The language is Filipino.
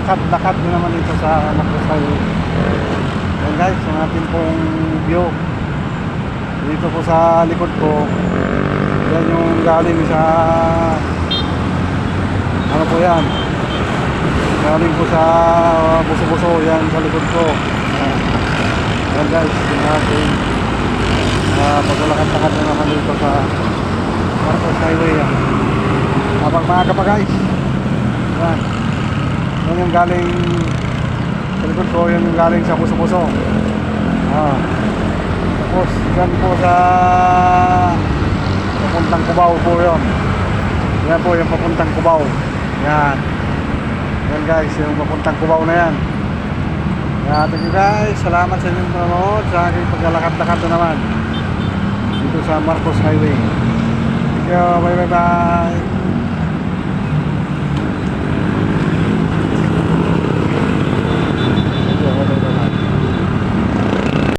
lakad-lakad na naman dito sa Marcos Highway. Ayan guys, yung atin pong view dito po sa likod ko. Yan yung galing sa ano po yan, galing po sa Buso-Buso. Yan sa likod ko. Ayan guys, yung ating paglalakad-lakad na naman dito sa Marcos Highway. Habang maaga pa guys. Yan. Yan yung galing sa likod ko. Yan yung galing sa Buso-Buso. Tapos yan po sa papuntang Cubao po yun. Yan po yung papuntang Cubao. Yan. Yan guys, yung papuntang Cubao na yan. Yan, thank you guys. Salamat sa inyong panonood sa aking paglalakad-lakad na naman dito sa Marcos Highway. Thank you. Bye bye bye.